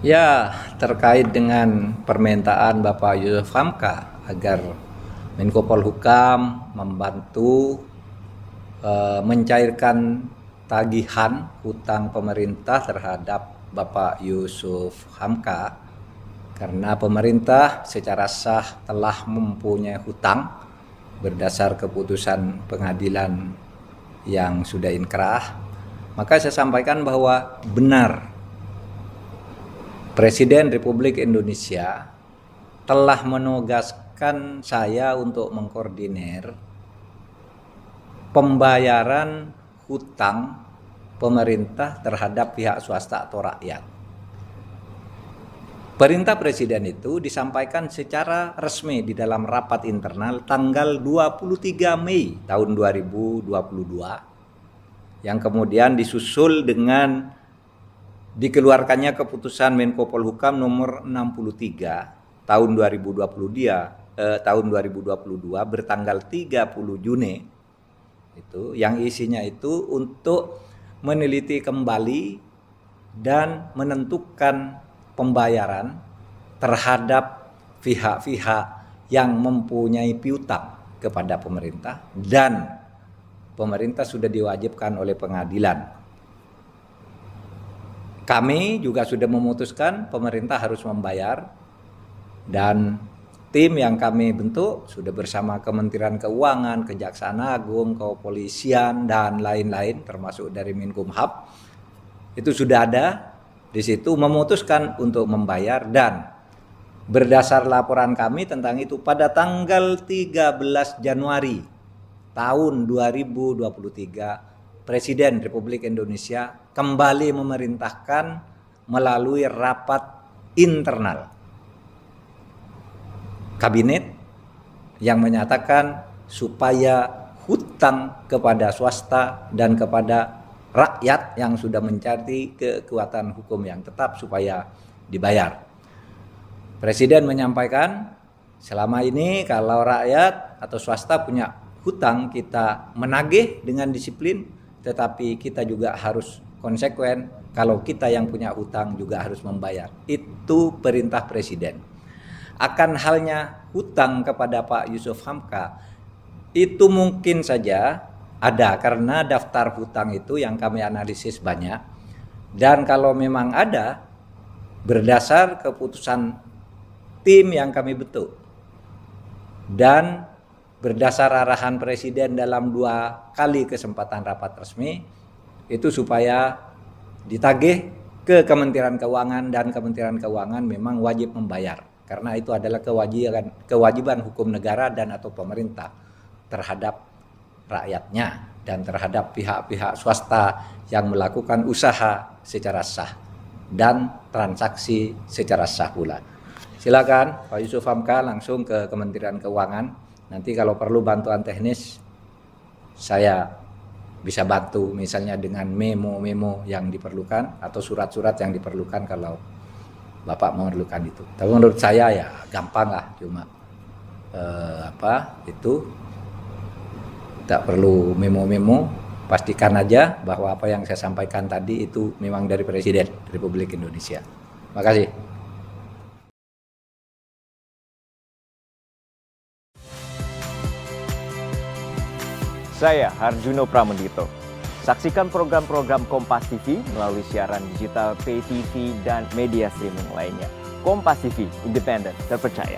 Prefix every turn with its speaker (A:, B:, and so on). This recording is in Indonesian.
A: Ya, terkait dengan permintaan Bapak Yusuf Hamka agar Menko Polhukam membantu mencairkan tagihan hutang pemerintah terhadap Bapak Yusuf Hamka, karena pemerintah secara sah telah mempunyai hutang berdasar keputusan pengadilan yang sudah inkrah. Maka saya sampaikan bahwa benar Presiden Republik Indonesia telah menugaskan saya untuk mengkoordinir pembayaran hutang pemerintah terhadap pihak swasta atau rakyat. Perintah Presiden itu disampaikan secara resmi di dalam rapat internal tanggal 23 Mei tahun 2022 yang kemudian disusul dengan dikeluarkannya keputusan Menko Polhukam nomor 63 tahun 2022 bertanggal 30 Juni itu, yang isinya itu untuk meneliti kembali dan menentukan pembayaran terhadap pihak-pihak yang mempunyai piutang kepada pemerintah dan pemerintah sudah diwajibkan oleh pengadilan. Kami juga sudah memutuskan pemerintah harus membayar, dan tim yang kami bentuk sudah bersama Kementerian Keuangan, Kejaksaan Agung, Kepolisian dan lain-lain termasuk dari Menkumham. Itu sudah ada di situ memutuskan untuk membayar, dan berdasar laporan kami tentang itu pada tanggal 13 Januari tahun 2023 Presiden Republik Indonesia kembali memerintahkan melalui rapat internal kabinet yang menyatakan supaya hutang kepada swasta dan kepada rakyat yang sudah mencari kekuatan hukum yang tetap supaya dibayar. Presiden menyampaikan selama ini kalau rakyat atau swasta punya hutang kita menagih dengan disiplin, tetapi kita juga harus konsekuen kalau kita yang punya hutang juga harus membayar. Itu perintah Presiden. Akan halnya hutang kepada Pak Yusuf Hamka itu mungkin saja ada karena daftar hutang itu yang kami analisis banyak, dan kalau memang ada berdasar keputusan tim yang kami bentuk dan berdasar arahan Presiden dalam 2 kali kesempatan rapat resmi itu supaya ditagih ke Kementerian Keuangan, dan Kementerian Keuangan memang wajib membayar karena itu adalah kewajiban hukum negara dan atau pemerintah terhadap rakyatnya dan terhadap pihak-pihak swasta yang melakukan usaha secara sah dan transaksi secara sah pula. Silakan Pak Yusuf Hamka langsung ke Kementerian Keuangan. Nanti kalau perlu bantuan teknis saya bisa bantu misalnya dengan memo-memo yang diperlukan atau surat-surat yang diperlukan kalau Bapak memerlukan itu. Tapi menurut saya ya gampang lah, cuma itu tak perlu memo-memo, pastikan aja bahwa apa yang saya sampaikan tadi itu memang dari Presiden Republik Indonesia. Makasih.
B: Saya Harjuno Pramendito. Saksikan program-program Kompas TV melalui siaran digital, pay TV, dan media streaming lainnya. Kompas TV, independen, terpercaya.